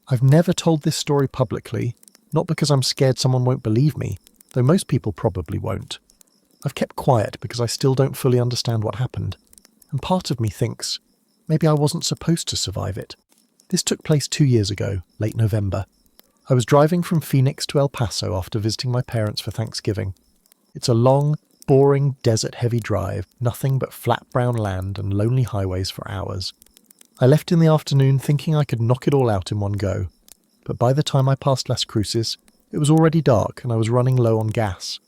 I've never told this story publicly, not because I'm scared someone won't believe me, though most people probably won't. I've kept quiet because I still don't fully understand what happened, and part of me thinks maybe I wasn't supposed to survive it. This took place 2 years ago, late November. I was driving from Phoenix to El Paso after visiting my parents for Thanksgiving. It's a long, boring, desert-heavy drive, nothing but flat brown land and lonely highways for hours. I left in the afternoon thinking I could knock it all out in one go, but by the time I passed Las Cruces, it was already dark and I was running low on gas.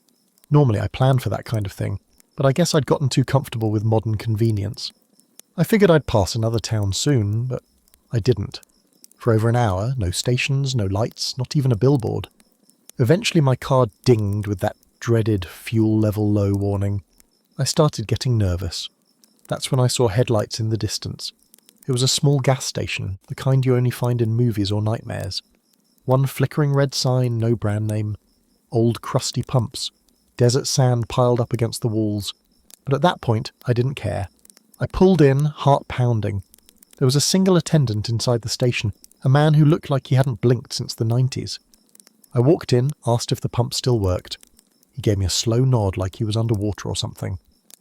Normally I plan for that kind of thing, but I guess I'd gotten too comfortable with modern convenience. I figured I'd pass another town soon, but I didn't. For over an hour, no stations, no lights, not even a billboard. Eventually my car dinged with that dreaded fuel level low warning. I started getting nervous. That's when I saw headlights in the distance. It was a small gas station, the kind you only find in movies or nightmares. One flickering red sign, no brand name. Old crusty pumps. Desert sand piled up against the walls. But at that point, I didn't care. I pulled in, heart pounding. There was a single attendant inside the station, a man who looked like he hadn't blinked since the 90s. I walked in, asked if the pump still worked. He gave me a slow nod like he was underwater or something.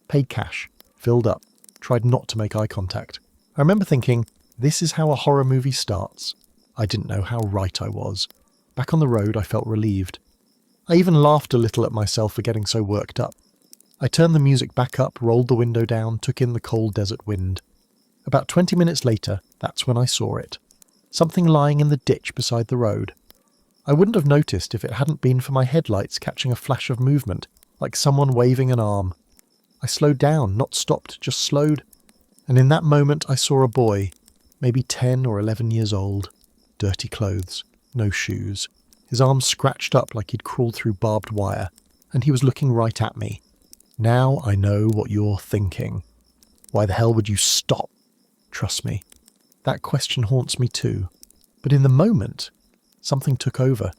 Paid cash, filled up, tried not to make eye contact. I remember thinking, this is how a horror movie starts. I didn't know how right I was. Back on the road, I felt relieved. I even laughed a little at myself for getting so worked up. I turned the music back up, rolled the window down, took in the cold desert wind. About 20 minutes later, that's when I saw it. Something lying in the ditch beside the road. I wouldn't have noticed if it hadn't been for my headlights catching a flash of movement, like someone waving an arm. I slowed down, not stopped, just slowed. And in that moment I saw a boy, maybe 10 or 11 years old. Dirty clothes, no shoes. His arms scratched up like he'd crawled through barbed wire, and he was looking right at me. Now I know what you're thinking. Why the hell would you stop? Trust me, that question haunts me too. But in the moment, something took over.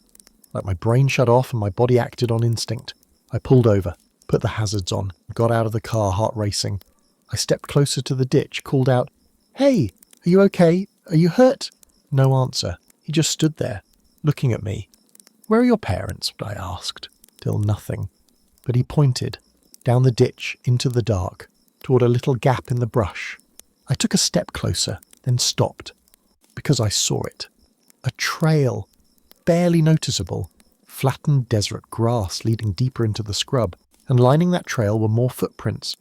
Like my brain shut off and my body acted on instinct. I pulled over, put the hazards on, got out of the car, heart racing. I stepped closer to the ditch, called out, "Hey, are you okay? Are you hurt?" No answer. He just stood there, looking at me. "Where are your parents?" I asked. Still nothing. But he pointed, down the ditch, into the dark, toward a little gap in the brush. I took a step closer, then stopped, because I saw it. A trail, barely noticeable, flattened desert grass leading deeper into the scrub, and lining that trail were more footprints.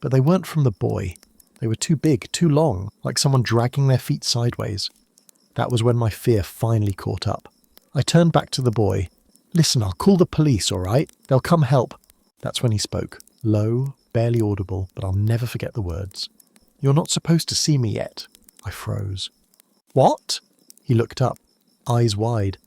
But they weren't from the boy. They were too big, too long, like someone dragging their feet sideways. That was when my fear finally caught up. I turned back to the boy. "Listen, I'll call the police, all right? They'll come help." That's when he spoke, low, barely audible, but I'll never forget the words. "You're not supposed to see me yet." I froze. "What?" He looked up, eyes wide.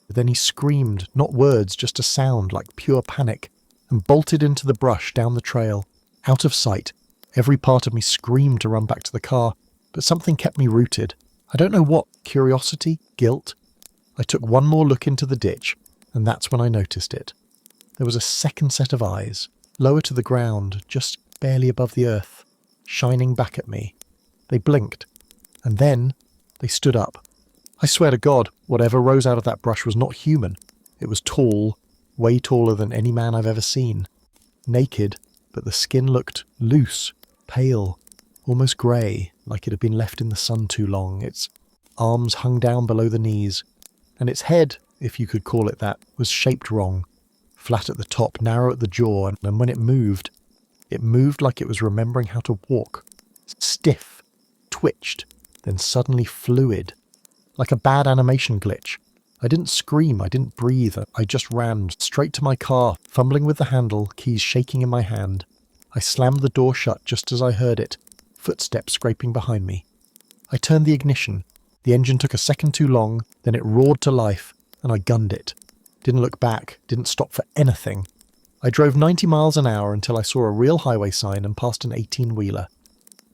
Then he screamed, not words, just a sound like pure panic, and bolted into the brush down the trail. Out of sight, every part of me screamed to run back to the car, but something kept me rooted. I don't know what, curiosity, guilt. I took one more look into the ditch, and that's when I noticed it. There was a second set of eyes, lower to the ground, just barely above the earth, shining back at me. They blinked, and then they stood up. I swear to God, whatever rose out of that brush was not human. It was tall, way taller than any man I've ever seen. Naked, but the skin looked loose, pale, almost grey, like it had been left in the sun too long. Its arms hung down below the knees, and its head, if you could call it that, was shaped wrong. Flat at the top, narrow at the jaw, and when it moved like it was remembering how to walk. Stiff, twitched, then suddenly fluid. Like a bad animation glitch. I didn't scream, I didn't breathe, I just ran straight to my car, fumbling with the handle, keys shaking in my hand. I slammed the door shut just as I heard it, footsteps scraping behind me. I turned the ignition. The engine took a second too long, then it roared to life, and I gunned it. Didn't look back, didn't stop for anything. I drove 90 miles an hour until I saw a real highway sign and passed an 18-wheeler.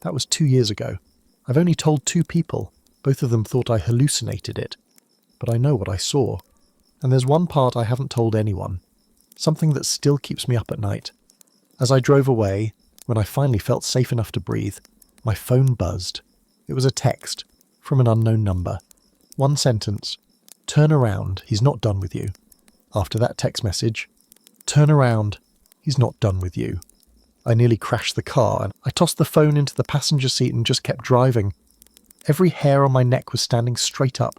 That was 2 years ago. I've only told 2 people. Both of them thought I hallucinated it. But I know what I saw. And there's one part I haven't told anyone. Something that still keeps me up at night. As I drove away, when I finally felt safe enough to breathe, my phone buzzed. It was a text from an unknown number. One sentence. Turn around, he's not done with you. After that text message, turn around, he's not done with you. I nearly crashed the car and I tossed the phone into the passenger seat and just kept driving. Every hair on my neck was standing straight up.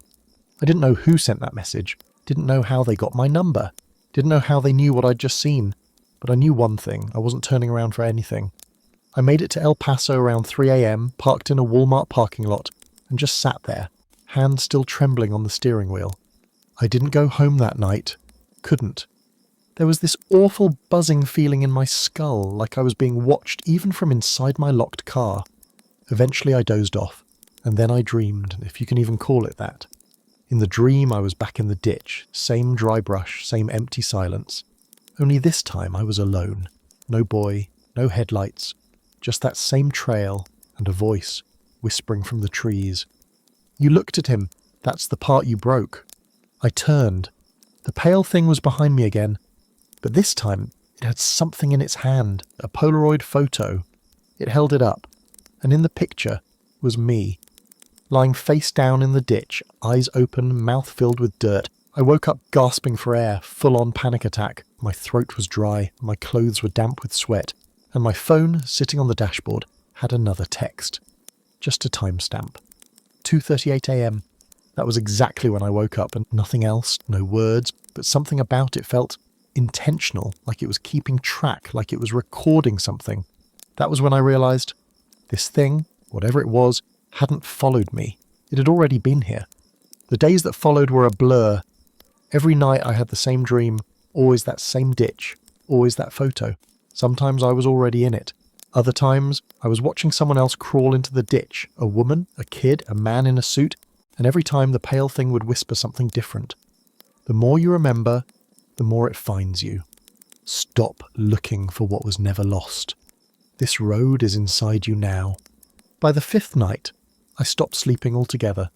I didn't know who sent that message, didn't know how they got my number, didn't know how they knew what I'd just seen, but I knew one thing, I wasn't turning around for anything. I made it to El Paso around 3 a.m, parked in a Walmart parking lot, and just sat there, hands still trembling on the steering wheel. I didn't go home that night. Couldn't. There was this awful buzzing feeling in my skull, like I was being watched even from inside my locked car. Eventually I dozed off, and then I dreamed, if you can even call it that. In the dream I was back in the ditch, same dry brush, same empty silence. Only this time I was alone. No boy, no headlights, just that same trail and a voice whispering from the trees. You looked at him, that's the part you broke. I turned. The pale thing was behind me again, but this time it had something in its hand, a Polaroid photo. It held it up, and in the picture was me, lying face down in the ditch, eyes open, mouth filled with dirt. I woke up gasping for air, full-on panic attack. My throat was dry, my clothes were damp with sweat, and my phone, sitting on the dashboard, had another text. Just a timestamp. 2:38 a.m. That was exactly when I woke up, and nothing else, no words, but something about it felt intentional, like it was keeping track, like it was recording something. That was when I realised this thing, whatever it was, hadn't followed me. It had already been here. The days that followed were a blur. Every night I had the same dream, always that same ditch, always that photo. Sometimes I was already in it. Other times I was watching someone else crawl into the ditch, a woman, a kid, a man in a suit, and every time the pale thing would whisper something different. The more you remember, the more it finds you. Stop looking for what was never lost. This road is inside you now. By the 5th night, I stopped sleeping altogether.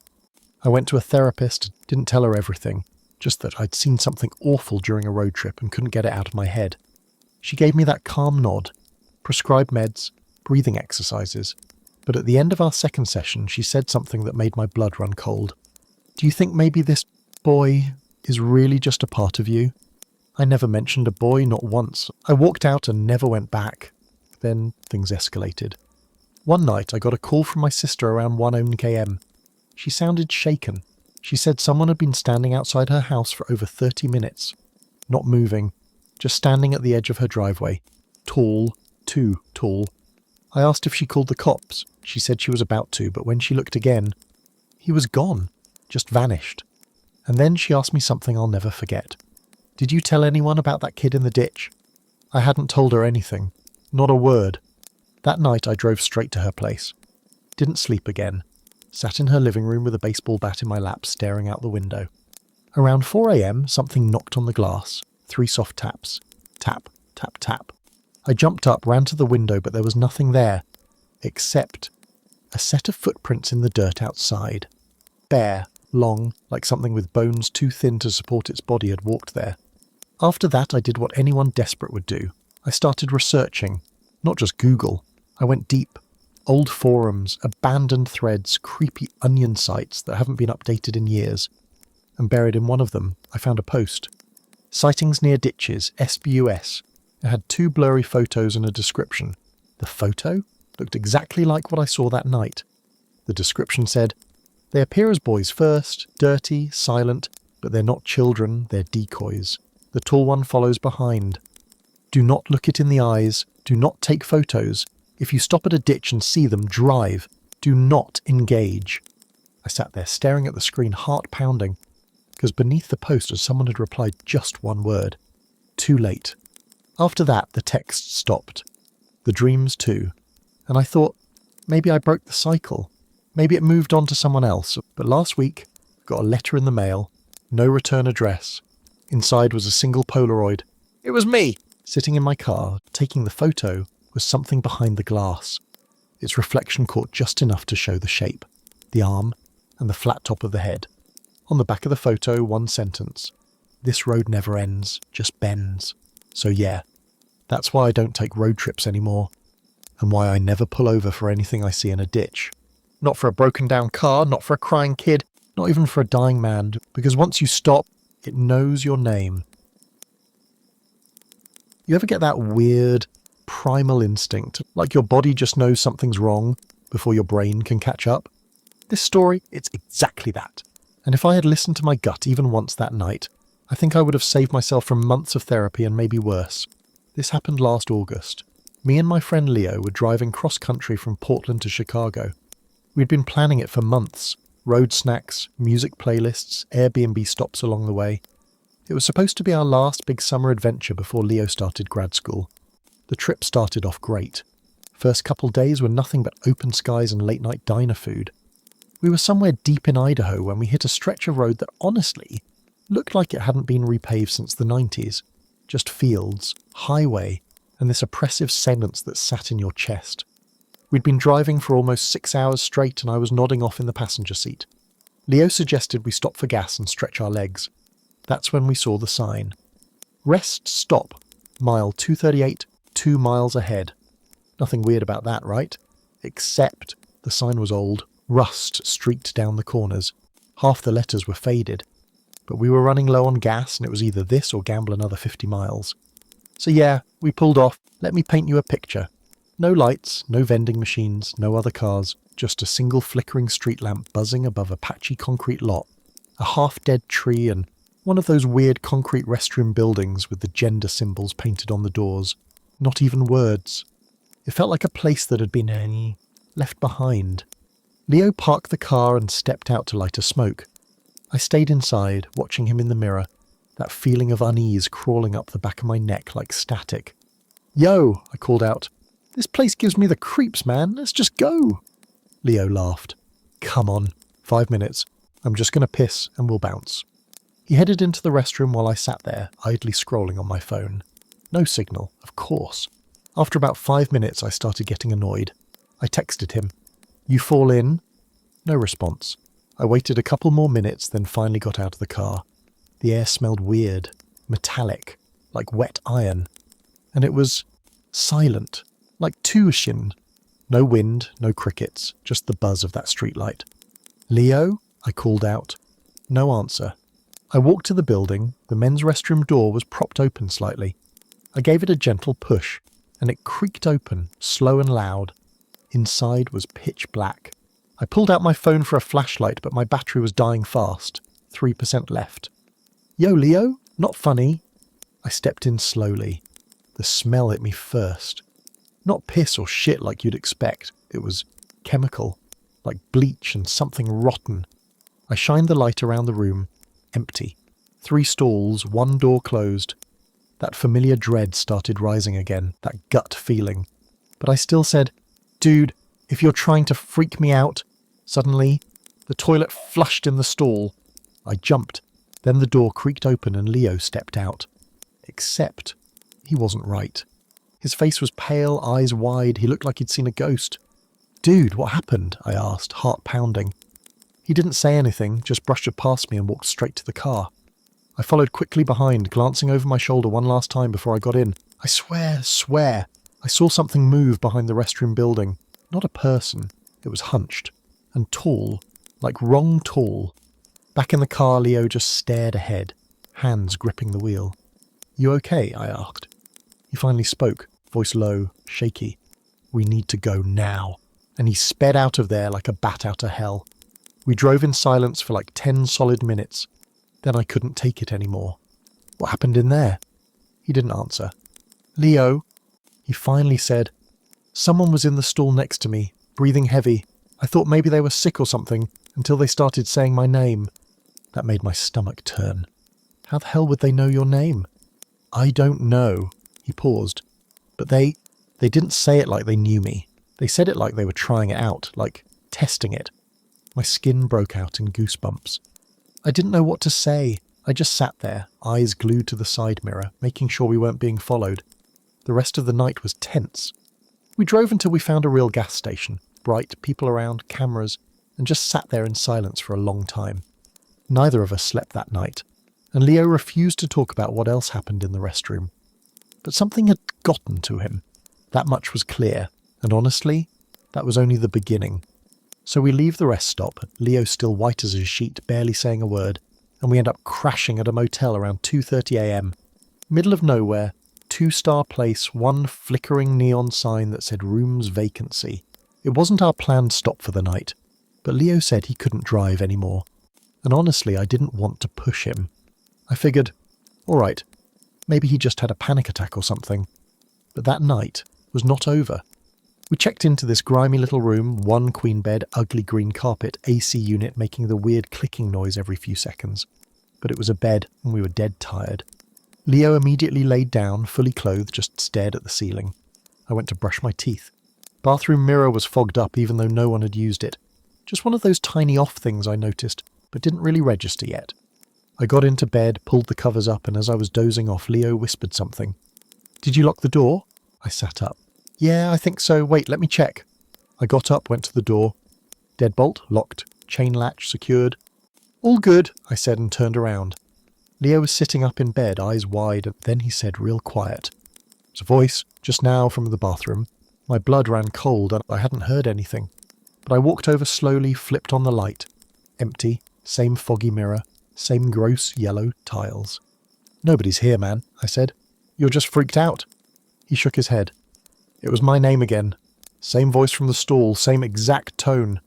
I went to a therapist, didn't tell her everything, just that I'd seen something awful during a road trip and couldn't get it out of my head. She gave me that calm nod, prescribed meds, breathing exercises, but at the end of our second session she said something that made my blood run cold. Do you think maybe this boy is really just a part of you? I never mentioned a boy, not once. I walked out and never went back. Then things escalated. One night I got a call from my sister around 1 a.m. She sounded shaken. She said someone had been standing outside her house for over 30 minutes. Not moving, just standing at the edge of her driveway. Tall, too tall. I asked if she called the cops. She said she was about to, but when she looked again, he was gone, just vanished. And then she asked me something I'll never forget. Did you tell anyone about that kid in the ditch? I hadn't told her anything, not a word. That night I drove straight to her place. Didn't sleep again. Sat in her living room with a baseball bat in my lap, staring out the window. Around 4 a.m, something knocked on the glass. 3 soft taps. Tap, tap, tap. I jumped up, ran to the window, but there was nothing there, except a set of footprints in the dirt outside. Bare, long, like something with bones too thin to support its body had walked there. After that, I did what anyone desperate would do. I started researching. Not just Google. I went deep. Old forums, abandoned threads, creepy onion sites that haven't been updated in years. And buried in one of them, I found a post. Sightings near ditches, SBUS. It had 2 blurry photos and a description. The photo looked exactly like what I saw that night. The description said, "They appear as boys first, dirty, silent, but they're not children, they're decoys. The tall one follows behind. Do not look it in the eyes. Do not take photos. If you stop at a ditch and see them, drive. Do not engage." I sat there staring at the screen, heart pounding, because beneath the post someone had replied just one word. Too late. After that, the text stopped. The dreams too. And I thought, maybe I broke the cycle. Maybe it moved on to someone else. But last week, I got a letter in the mail. No return address. Inside was a single Polaroid. It was me! Sitting in my car, taking the photo, was something behind the glass. Its reflection caught just enough to show the shape, the arm, and the flat top of the head. On the back of the photo, one sentence. This road never ends, just bends. So yeah, that's why I don't take road trips anymore, and why I never pull over for anything I see in a ditch. Not for a broken down car, not for a crying kid, Not even for a dying man, because once you stop, it knows your name. You ever get that weird, primal instinct, like your body just knows something's wrong before your brain can catch up? This story, it's exactly that. And if I had listened to my gut even once that night, I think I would have saved myself from months of therapy and maybe worse. This happened last August. Me and my friend Leo were driving cross-country from Portland to Chicago. We'd been planning it for months. Road snacks, music playlists, Airbnb stops along the way. It was supposed to be our last big summer adventure before Leo started grad school. The trip started off great. First couple days were nothing but open skies and late-night diner food. We were somewhere deep in Idaho when we hit a stretch of road that honestly looked like it hadn't been repaved since the 90s. Just fields, highway, and this oppressive silence that sat in your chest. We'd been driving for almost 6 hours straight and I was nodding off in the passenger seat. Leo suggested we stop for gas and stretch our legs. That's when we saw the sign. Rest stop, mile 238, 2 miles ahead. Nothing weird about that, right? Except the sign was old. Rust streaked down the corners. Half the letters were faded. But we were running low on gas and it was either this or gamble another 50 miles. So yeah, we pulled off. Let me paint you a picture. No lights, no vending machines, no other cars, just a single flickering street lamp buzzing above a patchy concrete lot, a half-dead tree and one of those weird concrete restroom buildings with the gender symbols painted on the doors. Not even words. It felt like a place that had been left behind. Leo parked the car and stepped out to light a smoke. I stayed inside, watching him in the mirror, that feeling of unease crawling up the back of my neck like static. "Yo," I called out. "This place gives me the creeps, man. Let's just go." Leo laughed. "Come on. 5 minutes. I'm just going to piss and we'll bounce." He headed into the restroom while I sat there, idly scrolling on my phone. No signal, of course. After about 5 minutes, I started getting annoyed. I texted him. "You fall in?" No response. I waited a couple more minutes, then finally got out of the car. The air smelled weird, metallic, like wet iron. And it was silent, like tuition. No wind, no crickets, just the buzz of that streetlight. "Leo?" I called out. No answer. I walked to the building. The men's restroom door was propped open slightly. I gave it a gentle push, and it creaked open, slow and loud. Inside was pitch black. I pulled out my phone for a flashlight, but my battery was dying fast. 3% left. "Yo, Leo? Not funny." I stepped in slowly. The smell hit me first. Not piss or shit like you'd expect. It was chemical, like bleach and something rotten. I shined the light around the room. Empty. 3 stalls, 1 door closed. That familiar dread started rising again, that gut feeling. But I still said, "Dude, if you're trying to freak me out..." Suddenly, the toilet flushed in the stall. I jumped. Then the door creaked open and Leo stepped out. Except he wasn't right. His face was pale, eyes wide. He looked like he'd seen a ghost. "Dude, what happened?" I asked, heart pounding. He didn't say anything, just brushed past me and walked straight to the car. I followed quickly behind, glancing over my shoulder one last time before I got in. I swear, I saw something move behind the restroom building. Not a person. It was hunched. And tall. Like wrong tall. Back in the car, Leo just stared ahead, hands gripping the wheel. "You okay?" I asked. He finally spoke, voice low, shaky. "We need to go now." And he sped out of there like a bat out of hell. We drove in silence for like 10 solid minutes. Then I couldn't take it anymore. "What happened in there?" He didn't answer. "Leo," he finally said. "Someone was in the stall next to me, breathing heavy. I thought maybe they were sick or something, until they started saying my name." That made my stomach turn. "How the hell would they know your name?" "I don't know." He paused. "But they didn't say it like they knew me. They said it like they were trying it out, like testing it." My skin broke out in goosebumps. I didn't know what to say. I just sat there, eyes glued to the side mirror, making sure we weren't being followed. The rest of the night was tense. We drove until we found a real gas station. Bright, people around, cameras, and just sat there in silence for a long time. Neither of us slept that night, and Leo refused to talk about what else happened in the restroom. But something had gotten to him. That much was clear, and honestly, that was only the beginning. So we leave the rest stop, Leo still white as a sheet, barely saying a word, and we end up crashing at a motel around 2:30 a.m. Middle of nowhere, 2-star place, one flickering neon sign that said rooms vacancy. It wasn't our planned stop for the night, but Leo said he couldn't drive anymore. And honestly, I didn't want to push him. I figured, alright, maybe he just had a panic attack or something. But that night was not over. We checked into this grimy little room, one queen bed, ugly green carpet, AC unit making the weird clicking noise every few seconds. But it was a bed, and we were dead tired. Leo immediately laid down, fully clothed, just stared at the ceiling. I went to brush my teeth. Bathroom mirror was fogged up even though no one had used it. Just one of those tiny off things I noticed, but didn't really register yet. I got into bed, pulled the covers up, and as I was dozing off, Leo whispered something. "Did you lock the door?" I sat up. "Yeah, I think so. Wait, let me check." I got up, went to the door. Deadbolt, locked. Chain latch, secured. "All good," I said and turned around. Leo was sitting up in bed, eyes wide, and then he said real quiet. It was a voice, just now from the bathroom. My blood ran cold and I hadn't heard anything. But I walked over slowly, flipped on the light. Empty, same foggy mirror, same gross yellow tiles. "Nobody's here, man," I said. "You're just freaked out." He shook his head. It was my name again. Same voice from the stall, same exact tone.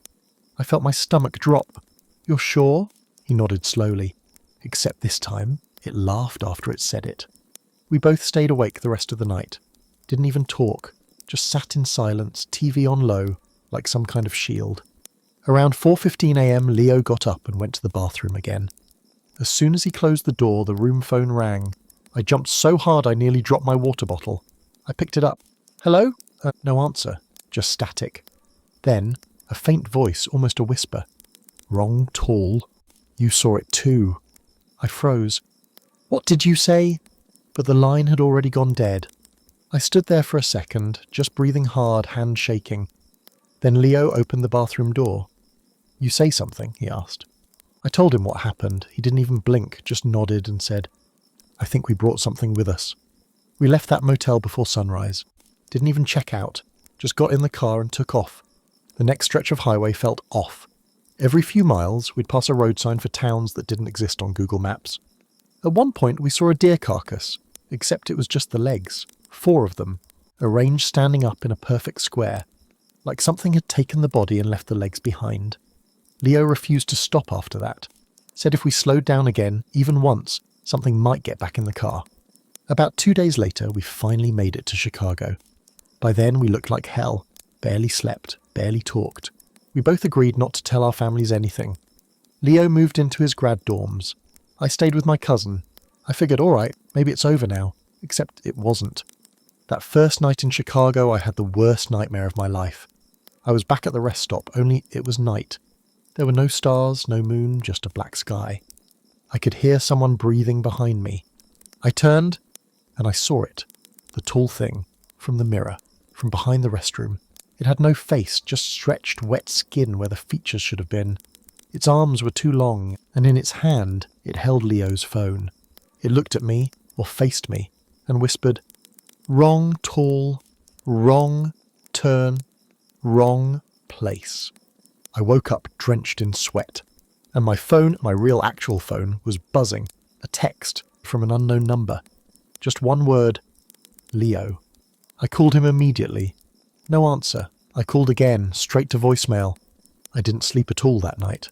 I felt my stomach drop. "You're sure?" He nodded slowly. Except this time, it laughed after it said it. We both stayed awake the rest of the night. Didn't even talk. Just sat in silence, TV on low, like some kind of shield. Around 4:15 a.m, Leo got up and went to the bathroom again. As soon as he closed the door, the room phone rang. I jumped so hard I nearly dropped my water bottle. I picked it up. "Hello?" No answer. Just static. Then, a faint voice, almost a whisper. "Wrong tall. You saw it too." I froze. "What did you say?" But the line had already gone dead. I stood there for a second, just breathing hard, hand shaking. Then Leo opened the bathroom door. "You say something?" he asked. I told him what happened. He didn't even blink, just nodded and said, "I think we brought something with us." We left that motel before sunrise. Didn't even check out. Just got in the car and took off. The next stretch of highway felt off. Every few miles, we'd pass a road sign for towns that didn't exist on Google Maps. At one point, we saw a deer carcass, except it was just the legs, 4 of them, arranged standing up in a perfect square, like something had taken the body and left the legs behind. Leo refused to stop after that. Said if we slowed down again, even once, something might get back in the car. About 2 days later, we finally made it to Chicago. By then, we looked like hell, barely slept, barely talked. We both agreed not to tell our families anything. Leo moved into his grad dorms. I stayed with my cousin. I figured, alright, maybe it's over now. Except it wasn't. That first night in Chicago, I had the worst nightmare of my life. I was back at the rest stop, only it was night. There were no stars, no moon, just a black sky. I could hear someone breathing behind me. I turned, and I saw it. The tall thing, from the mirror, from behind the restroom. It had no face, just stretched wet skin where the features should have been. Its arms were too long, and in its hand it held Leo's phone. It looked at me, or faced me, and whispered, "Wrong tall, wrong turn, wrong place." I woke up drenched in sweat, and my phone, my real actual phone, was buzzing. A text from an unknown number. Just one word, Leo. I called him immediately. No answer. I called again, straight to voicemail. I didn't sleep at all that night.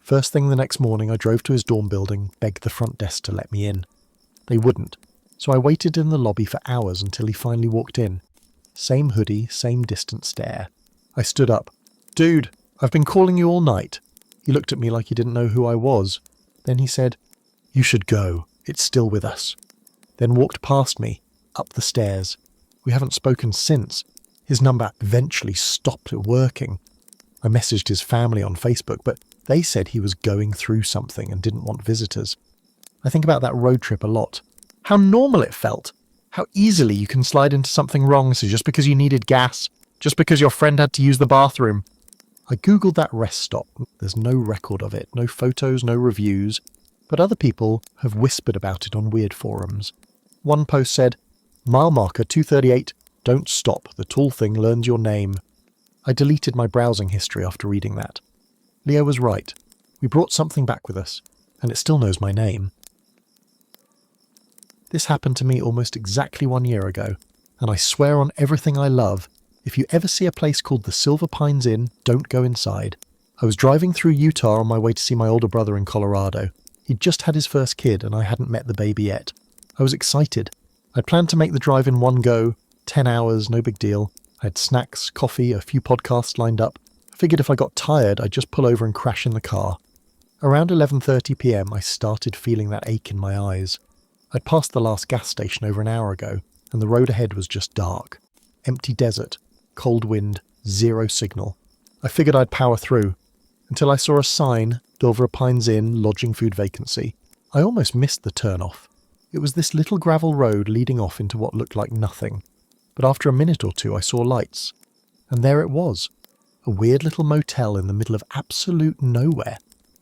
First thing the next morning, I drove to his dorm building, begged the front desk to let me in. They wouldn't, so I waited in the lobby for hours until he finally walked in. Same hoodie, same distant stare. I stood up. "Dude, I've been calling you all night." He looked at me like he didn't know who I was. Then he said, "You should go. It's still with us." Then walked past me, up the stairs. We haven't spoken since. His number eventually stopped working. I messaged his family on Facebook, but they said he was going through something and didn't want visitors. I think about that road trip a lot. How normal it felt. How easily you can slide into something wrong, so just because you needed gas, just because your friend had to use the bathroom. I googled that rest stop. There's no record of it, no photos, no reviews, but other people have whispered about it on weird forums. One post said, "Mile marker 238, don't stop, the tall thing learns your name." I deleted my browsing history after reading that. Leo was right. We brought something back with us, and it still knows my name. This happened to me almost exactly 1 year ago, and I swear on everything I love, if you ever see a place called the Silver Pines Inn, don't go inside. I was driving through Utah on my way to see my older brother in Colorado. He'd just had his first kid and I hadn't met the baby yet. I was excited. I'd planned to make the drive in one go, 10 hours, no big deal. I had snacks, coffee, a few podcasts lined up. I figured if I got tired, I'd just pull over and crash in the car. Around 11:30 p.m, I started feeling that ache in my eyes. I'd passed the last gas station over an hour ago, and the road ahead was just dark. Empty desert, cold wind, zero signal. I figured I'd power through, until I saw a sign, Silver Pines Inn, lodging food vacancy. I almost missed the turn-off. It was this little gravel road leading off into what looked like nothing. But after a minute or two I saw lights. And there it was. A weird little motel in the middle of absolute nowhere.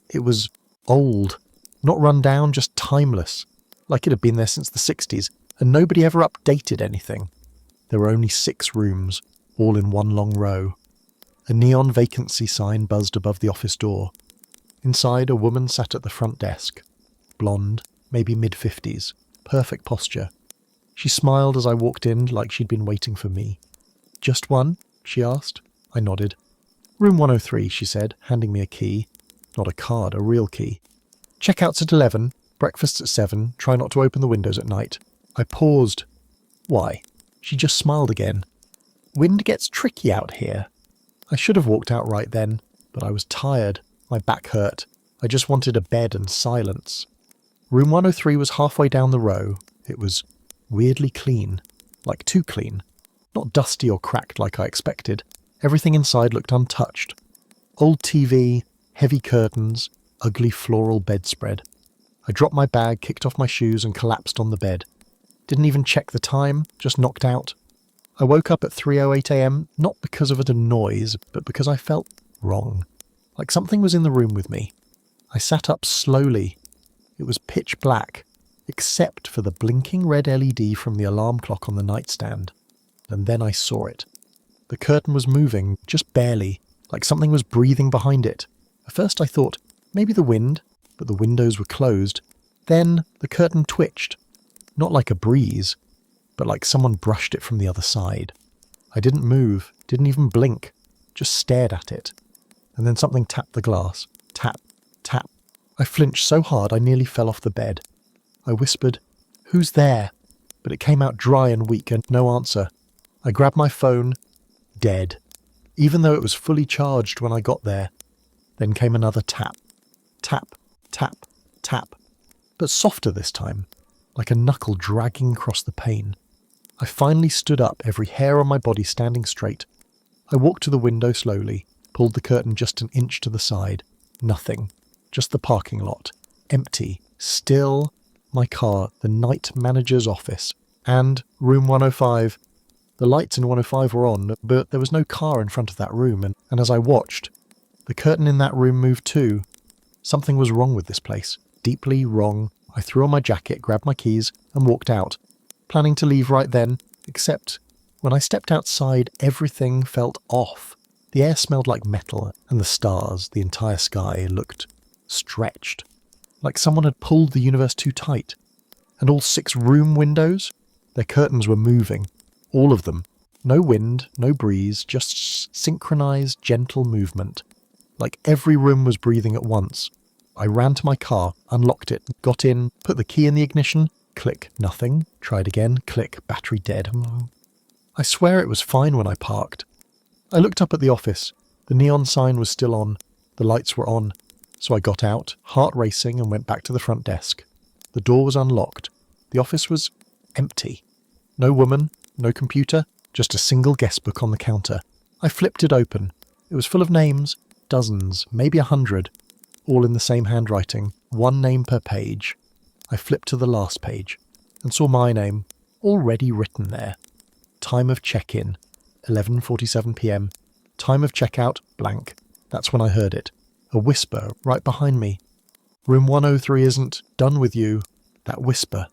It was old. Not run down, just timeless. Like it had been there since the 60s, and nobody ever updated anything. There were only 6 rooms, all in one long row. A neon vacancy sign buzzed above the office door. Inside, a woman sat at the front desk. Blonde, maybe mid-50s, perfect posture. She smiled as I walked in like she'd been waiting for me. "Just one?" she asked. I nodded. "Room 103, she said, handing me a key. Not a card, a real key. "Checkout's at 11, breakfast's at 7, try not to open the windows at night." I paused. "Why?" She just smiled again. "Wind gets tricky out here." I should have walked out right then, but I was tired. My back hurt. I just wanted a bed and silence. Room 103 was halfway down the row. It was weirdly clean. Like too clean. Not dusty or cracked like I expected. Everything inside looked untouched. Old TV, heavy curtains, ugly floral bedspread. I dropped my bag, kicked off my shoes and collapsed on the bed. Didn't even check the time, just knocked out. I woke up at 3:08 a.m, not because of a noise, but because I felt wrong. Like something was in the room with me. I sat up slowly. It was pitch black, except for the blinking red LED from the alarm clock on the nightstand. And then I saw it. The curtain was moving, just barely, like something was breathing behind it. At first I thought, maybe the wind, but the windows were closed. Then the curtain twitched. Not like a breeze, but like someone brushed it from the other side. I didn't move, didn't even blink, just stared at it. And then something tapped the glass. Tap, tap. I flinched so hard I nearly fell off the bed. I whispered, "Who's there?" But it came out dry and weak and no answer. I grabbed my phone. Dead. Even though it was fully charged when I got there. Then came another tap. Tap, tap, tap. But softer this time, like a knuckle dragging across the pane. I finally stood up, every hair on my body standing straight. I walked to the window slowly, pulled the curtain just an inch to the side. Nothing. Just the parking lot. Empty. Still. My car, the night manager's office, and room 105. The lights in 105 were on, but there was no car in front of that room, and as I watched, the curtain in that room moved too. Something was wrong with this place. Deeply wrong. I threw on my jacket, grabbed my keys, and walked out, planning to leave right then, except when I stepped outside, everything felt off. The air smelled like metal, and the stars, the entire sky, looked stretched. Like someone had pulled the universe too tight. And all 6 room windows? Their curtains were moving. All of them. No wind, no breeze, just synchronized, gentle movement. Like every room was breathing at once. I ran to my car, unlocked it, got in, put the key in the ignition, click, nothing, tried again, click, battery dead. I swear it was fine when I parked. I looked up at the office. The neon sign was still on. The lights were on. So I got out, heart racing, and went back to the front desk. The door was unlocked. The office was empty. No woman, no computer, just a single guest book on the counter. I flipped it open. It was full of names, dozens, maybe 100, all in the same handwriting, 1 name per page. I flipped to the last page and saw my name, already written there. Time of check-in, 11:47 p.m. Time of checkout, blank. That's when I heard it. A whisper right behind me. "Room 103 isn't done with you." That whisper.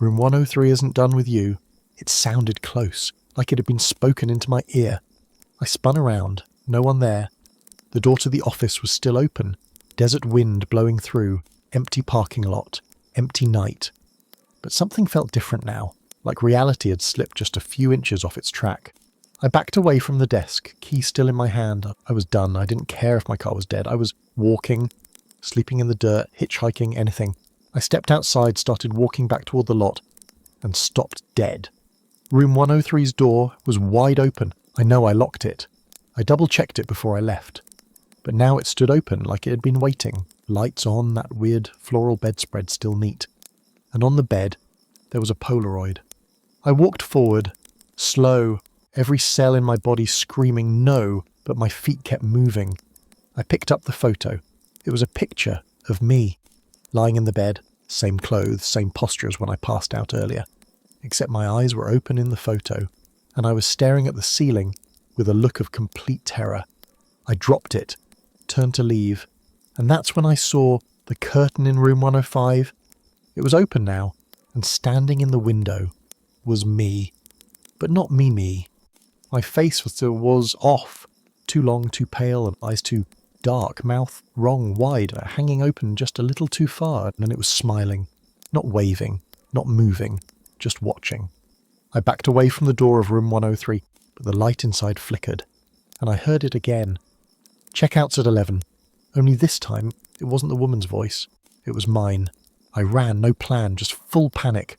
"Room 103 isn't done with you." It sounded close, like it had been spoken into my ear. I spun around. No one there. The door to the office was still open. Desert wind blowing through. Empty parking lot. Empty night. But something felt different now, like reality had slipped just a few inches off its track. I backed away from the desk, key still in my hand. I was done. I didn't care if my car was dead. I was walking, sleeping in the dirt, hitchhiking, anything. I stepped outside, started walking back toward the lot, and stopped dead. Room 103's door was wide open. I know I locked it. I double-checked it before I left. But now it stood open like it had been waiting. Lights on, that weird floral bedspread still neat. And on the bed, there was a Polaroid. I walked forward, slow, every cell in my body screaming no, but my feet kept moving. I picked up the photo. It was a picture of me, lying in the bed, same clothes, same posture as when I passed out earlier, except my eyes were open in the photo, and I was staring at the ceiling with a look of complete terror. I dropped it, turned to leave, and that's when I saw the curtain in room 105. It was open now, and standing in the window was me. But not me. My face was off, too long, too pale, and eyes too dark, mouth wrong, wide, hanging open just a little too far, and it was smiling, not waving, not moving, just watching. I backed away from the door of room 103, but the light inside flickered, and I heard it again. Checkout's at 11. Only this time, it wasn't the woman's voice. It was mine. I ran, no plan, just full panic.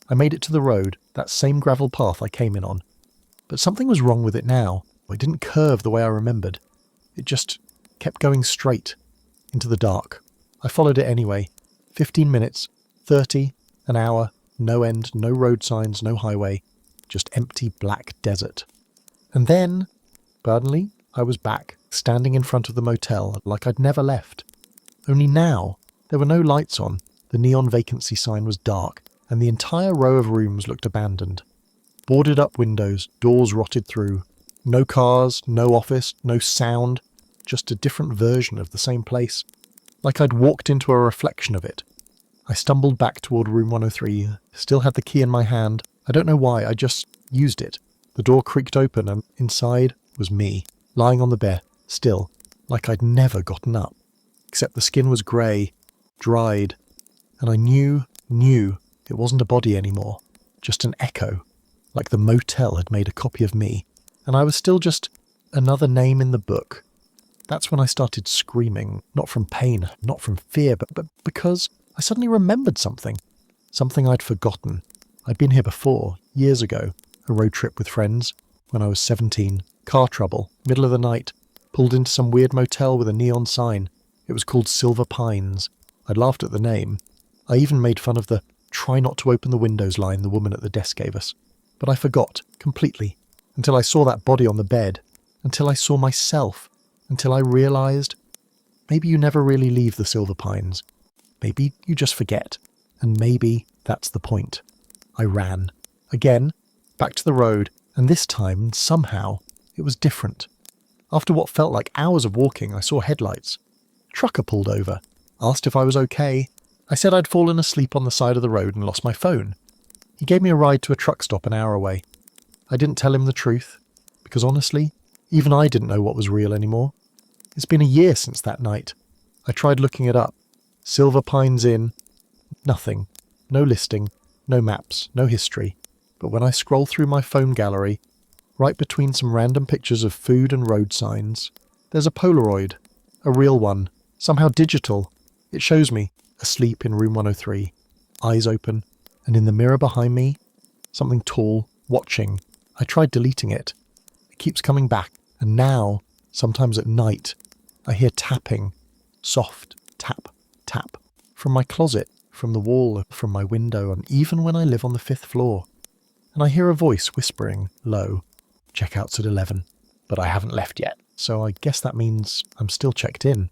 I made it to the road, that same gravel path I came in on. But something was wrong with it now. It didn't curve the way I remembered. It just kept going straight into the dark. I followed it anyway. 15 minutes, 30, an hour, no end, no road signs, no highway, just empty black desert. And then, suddenly, I was back, standing in front of the motel like I'd never left. Only now, there were no lights on, the neon vacancy sign was dark, and the entire row of rooms looked abandoned. Boarded up windows, doors rotted through. No cars, no office, no sound, just a different version of the same place. Like I'd walked into a reflection of it. I stumbled back toward room 103, still had the key in my hand. I don't know why, I just used it. The door creaked open and inside was me, lying on the bed, still, like I'd never gotten up. Except the skin was grey, dried, and I knew it wasn't a body anymore, just an echo, like the motel had made a copy of me, and I was still just another name in the book. That's when I started screaming, not from pain, not from fear, but because I suddenly remembered something I'd forgotten. I'd been here before, years ago, a road trip with friends, when I was 17, car trouble, middle of the night, pulled into some weird motel with a neon sign. It was called Silver Pines. I'd laughed at the name. I even made fun of the "try not to open the windows" line the woman at the desk gave us. But I forgot, completely, until I saw that body on the bed, until I saw myself, until I realised maybe you never really leave the Silver Pines. Maybe you just forget, and maybe that's the point. I ran. Again, back to the road, and this time, somehow, it was different. After what felt like hours of walking, I saw headlights. Trucker pulled over, asked if I was okay. I said I'd fallen asleep on the side of the road and lost my phone. He gave me a ride to a truck stop an hour away. I didn't tell him the truth, because honestly, even I didn't know what was real anymore. It's been a year since that night. I tried looking it up. Silver Pines Inn. Nothing. No listing. No maps. No history. But when I scroll through my phone gallery, right between some random pictures of food and road signs, there's a Polaroid. A real one. Somehow digital. It shows me, asleep in room 103, eyes open, and in the mirror behind me, something tall, watching. I tried deleting it. It keeps coming back, and now, sometimes at night, I hear tapping. Soft tap, tap. From my closet, from the wall, from my window, and even when I live on the 5th floor. And I hear a voice whispering, low, "Checkout's at 11. But I haven't left yet, so I guess that means I'm still checked in.